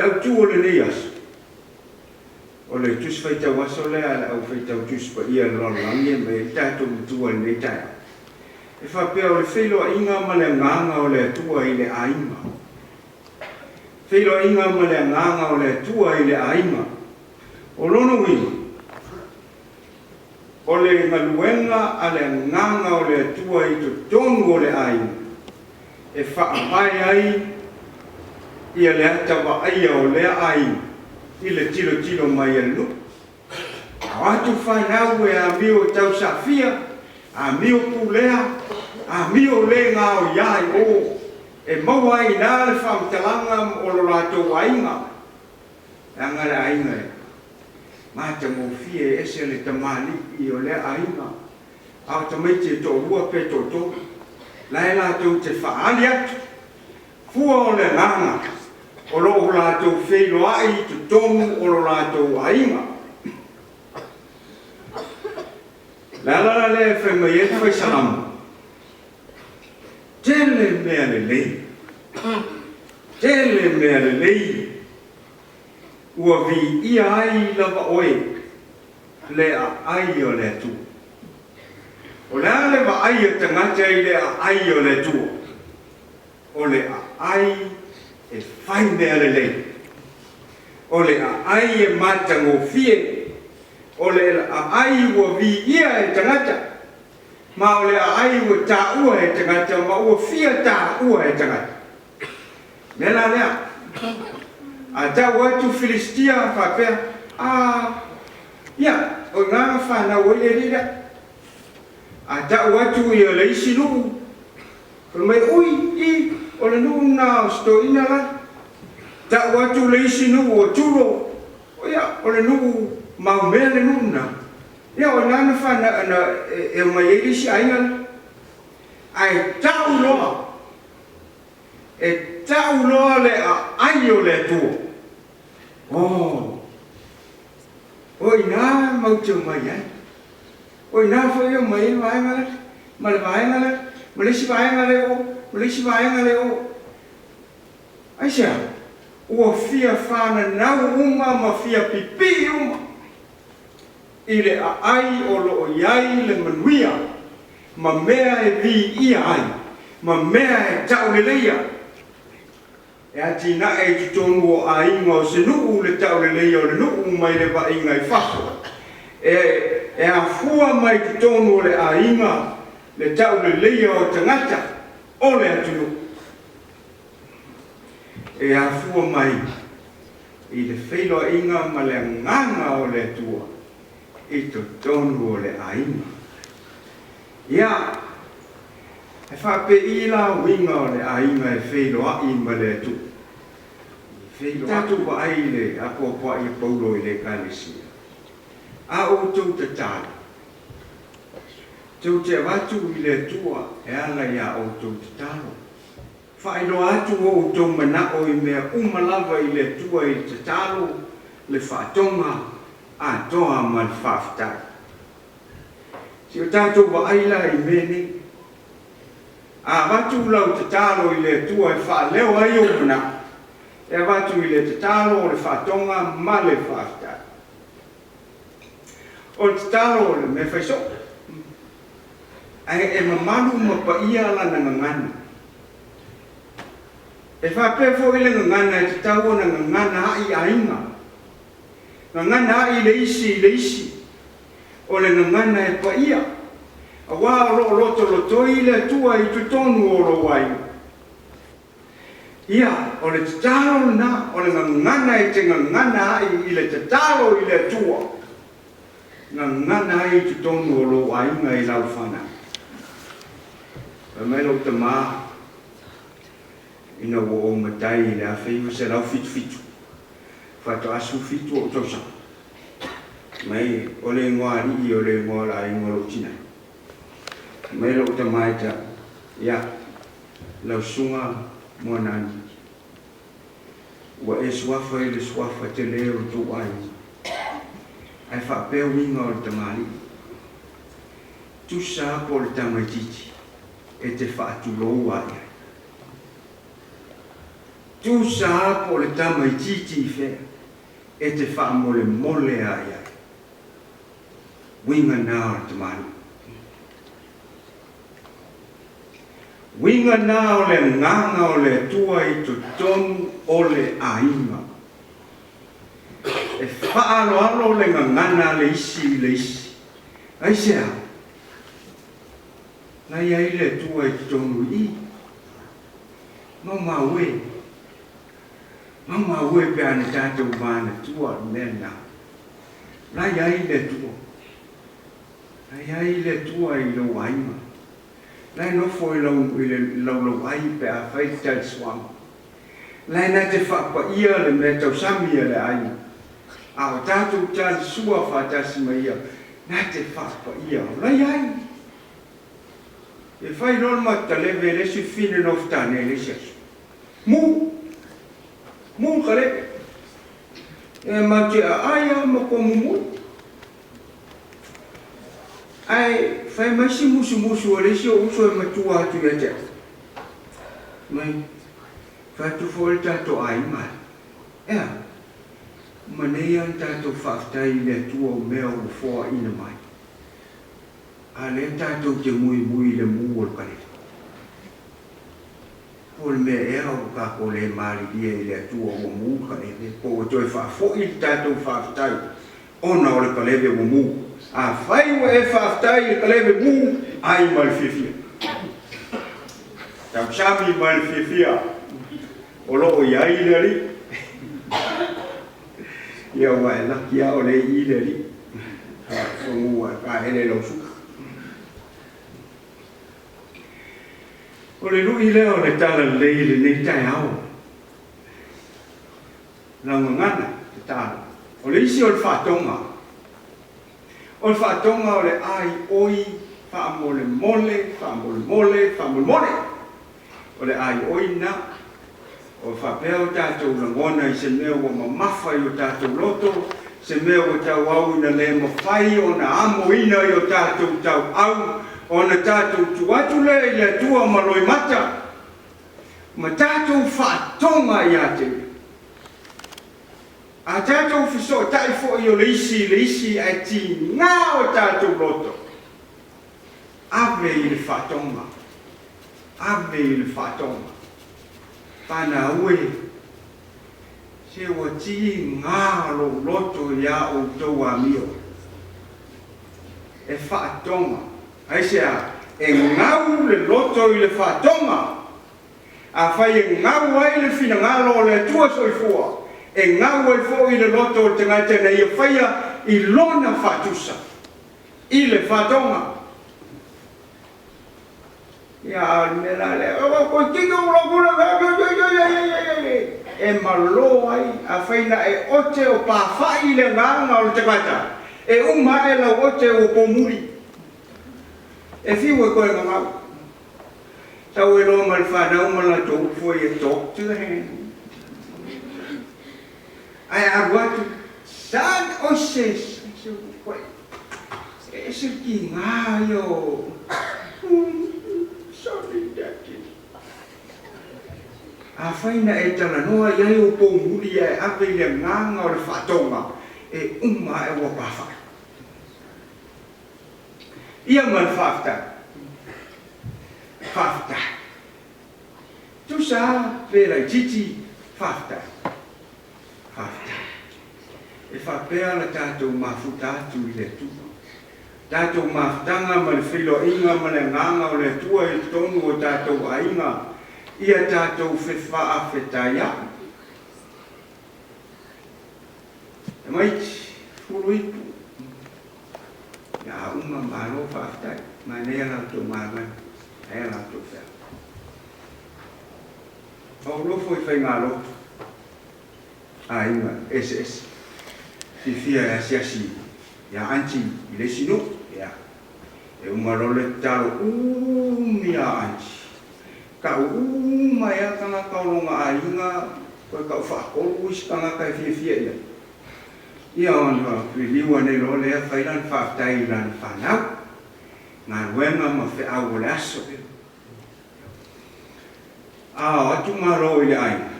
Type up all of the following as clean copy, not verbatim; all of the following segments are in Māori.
au tu o le neas. O le tus fai tau aso lea au fai tau tus pa ia lolangi me tato mutua le tai. E whapea o le Feiloaiga ma le agaga o le atua i le aiga. Feiloaiga ma le agaga o le atua i le aiga. O lono wina. O le galuega a le agaga o le atua i totonu o le aiga. E whaapai ai ia le ata waaia o lea aiga. I le tilo mai anu. O atu whanau e a mio tau safia, a mio pulea, a mio le ngā o iai o. E maua i nā le whamtalanga o lo rātou ainga. E angare ainga e. Māta mō fie ese le tamali i o le ainga. Au tamaiti e tō rua pe tō tō. Lai rātou te whaali atu. Fua o le nganga. O lo rātou Feiloai te tomu o lo rātou ainga. Lala le whai mai e whai salamu. Tele mea le lei. Tele mea le lei. Ua vi ia ai lava oe. Le a ai o le tu. O le a le va ai o tangata i le a ai o le tu. O le a ai e whai mea le lei. O le a ai e matango fie. O le a ai ua vi ia e tangata. Ma o le a ai ua tā ua e tangata, ma ua fia tā ua e tangata. Mena lea. A tā watu Filistia whapea. Ia, o ngā whanau e rira. A tā watu i o le isi nuu. Kono mai ui, o le nuu nā o sto ina la. Tā watu le isi nuu o turo. O ia, o le nuu mau mea le nuna. Ia o nana whana e mai e isi ainga. Ai tau loa. E tau loa le a ai o le tua. O ina mautu mai ai. O ina whai o mai e vaenga le. Ma le vaenga le. Ma le si vaenga le o. Ma le si vaenga le o. Ai sea. Ua fia whana nau uma ma fia pipi uma. I le a ai o lo o iai le manuia. Ma mea e vi ia ai. Ma mea e tau le leia. E ati na e tutonu o a inga o se nuu le tau le leia o le nuu mai le wa inga i whaso. E a fua mai tutonu o le a inga le tau le leia o tangata o le atunu. E a fua mai i le Feiloaiga ma le agaga o le atua i totonu o le aiga. Ia, e whape'i la winga o le aiga e Feiloai ma le atua. Tatu wa ai le apoapoa i paulo i le kalesia. A o tau te tāna. Tau te watu i le atua e ala ia o tau te tāna. Whaelo atu o tau manao i mea umalava i le tua i te talo le whaatonga a toa ma le whaafitai. Si o tātou wa aila i mene, a watu lau te talo i le tua i whaaleo ai o manao. E watu i le te talo o le whaatonga ma le whaafitai. O le te talo o le me whaiso. E mamalu ma pa ia la na ngangana. E whapea fo i le ngangana e te tau na ngangana ai ainga. Ngangana ai le isi. O le ngangana e pa ia. A wā o loto i le tua i tutonu o lo wai. Ia, o le te talo na, o le ngangana e te ngangana ai i le te talo i le tua. Ngangana ai tutonu o lo wai i lau whana. Mai lo te maa. Ina wo o matai le a whaiwa se lau fitu. Whato asu fitu o tosa. Mai o le ngoa rii o le ngoa la i ngolo tina. Mai lo te mai ta. Ia. Lau sunga mua nani. Ua e suafa i le suafa te leo tu ai. Ai whapea winga o le tamari. Tusa po le tamaititi. E te whaatulou ai. tu sa po le tama I titi fe e te wha mole mole a ia. Winga nao te manu. Winga nao le nganga o le tua I to tonu o le ainga. E whaalo alo le ngana le isi. Ai sea. Nai ai le tua I to tonu I. Mama we pe ane tātou mana tua mena. Nai ai le tua. Nai ai le tua I lo waima. Nai no fo I lo ai pe a whai tai swam. Nai na te whapa ia le me tau samia le ai. A o tātou tātou sua whatasi mai ia. Na te whapa ia. Nai ai. E whai lor mata lewe le si fine no ftane le siasu. Mu ka lewe. E mati a aia ma ko mumu. Ai, whai mai si musu o le si o uso e matua atu ia te. Mai, whai tu fo le tato ai mai. Ea, manei an tato whaftai le tua o mea o foa ina mai. A le tato te mui le mu o le kare. O le mea ea o ka ko le mari ia I le tua o mu kare. Po o toi whafo I tato whaftai. Ona o le kalewe o mu. A whai wa e whaftai I kalewe mu. Ai ma le whiwhia. Tau sami ma le whiwhia. O loo iai le ri. Ia wa e laki a o le I le ri. Whangua ka hele lau suka. O le lui leo le tala leile nei tai au. Launga ngana te tala. O le isi o le whatonga. O le whatonga o le ai oi whaamole mole. O le ai oi na. O whapea o tātou langona I se mea o mamawhai o tātou loto. Se mea o tau au ina le mawhai o na amo ina I o tātou tau au. O na tātou tuatu le I le tua maloi mata. Ma tātou whātonga I ate. A tātou whiso tai fo I o le isi ai ti ngā o tātou loto. Ave I le whātonga. Pana ue. Se o ti ngā lo loto ia o tau amio. E whātonga. Ai sea, e ngau le loto I le whatonga. A whai e ngau ai le whina ngalo le tua soifua. E ngau ai fo I le loto o te ngaite na ia whaia I lona whatusa. I le whatonga. Ia mena le, o tika ulakuna, e malo ai, a whaina e ote o pāwhai le nganga o te kata. E uma e lau ote o pomuri. E fiu e koe ngangau. Tau e loa mali whanau mala tō, for you talk to the hand. Ai aruatu, san o ses, se koe. E se ki ngā yo. Sorry, Daddy. A whaina e tala noa iai o pomuri e ape le nganga o le whatonga. E uma e wa pāwhai. Ia man whaftai. Tu sa pera titi whaftai. E whapea la tātou mafuta atu I le tua. Tātou mafutanga ma le Feiloaiga ma le nganga o le tua I tonu o tātou aiga. Ia tātou whewha whetaya. E maiti, furuipu. Ia uma malo whaftai. Ma nea rautou māngai. Nea rautou whea. O lofo I whainga lotu. Aiga, SS. Fifia e asiasi. Ia anti I le sinu. Ia. E umaro le talo mia anti. Ka uma ia kanga kaulonga ainga. Koe kau whakolu is kanga kai fifia ia. Ia ona whiliwa ne lo lea whailan whaftai lan whanau. Ngā ruenga ma whiau o le aso. Atu maro I le ainga.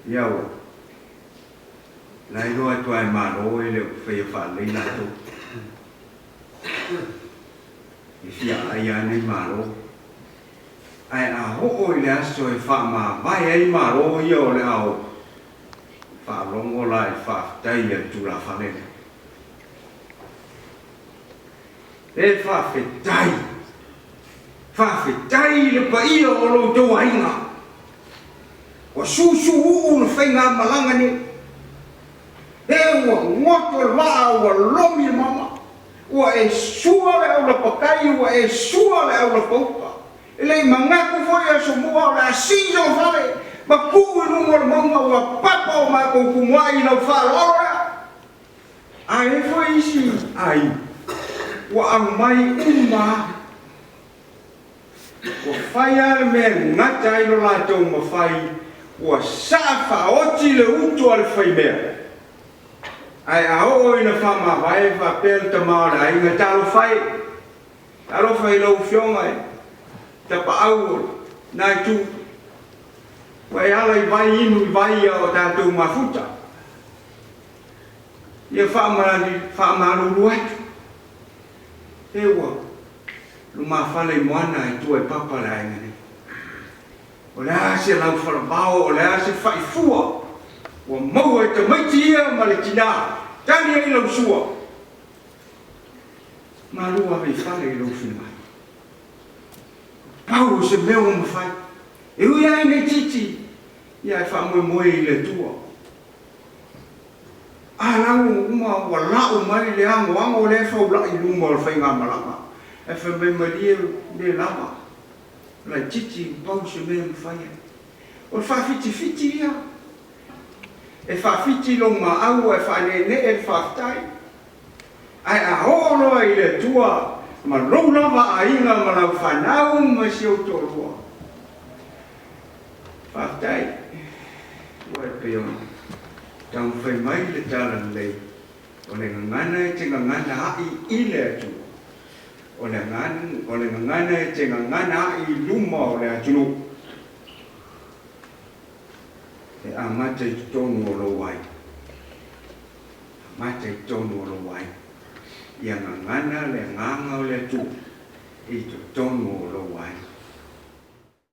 Yawa. Lai roa tuai maro ele whai whalei na tu. I fia ai ane maro. Ai a ho'o i le aso e wha ma vai ai maro ia o le au. Wha longo la i wha tai a tūra whalele. E wha whetai. Wha whetai le pa ia o lo tau ainga. Wa susu uu na whainga malanga ni. E ua ngoto le waa ua lomi le mama. Ua e sua le au la pakai, ua e sua le au la paupa. E lei mangaku foi a somua o le asisa o whale. Ma kuu inungo le maunga ua papa o mai kou kumwai na whalora. A e foi isi ai. Ua au mai uma. Ua whai ale mea ngata ilo la tau ma whai. Ua saa whaoti le utu ale whai mea. Ai a o ina whama vai whapel ta maora inga talo whai. Talo whai lau whionga e. Ta pa au nai tu. Wai ala i vai inu i vai o tātou mafuta. Ia whamaruru atu. He ua. Luma whale i moana e tua e papa la inga ne. O le ase lau whalabao, o le ase whaifua. Ua maua e te maiti ia ma le tina. Tani e lau sua. Ma lua vei whale i lau whina. Pau se meo ma whai. E ui ai ne titi. Ia e whamoe moe i le tua. A lau uma ua lau mai le ango ango le whau la i luma o le whainga malama. E whamei maria le lama. Lai titi pau se meo ma whai. O le whawhiti fiti ia. E whawhiti lo ma au e whanene e whaftai. Ai a holoa i le tua. Ma roulawa a inga ma lau whanau ma si o tōrua. Whaftai. Ua e peon. Tau whai mai le tala lei. O le ngangana e te ngangana hai i le atu. O le ngangana e te ngangana hai luma o le atunu. E a mata i tonu o lo wai. Mata i tonu o lo wai. Ia ngangana le nganga o le atu. I tonu o lo wai.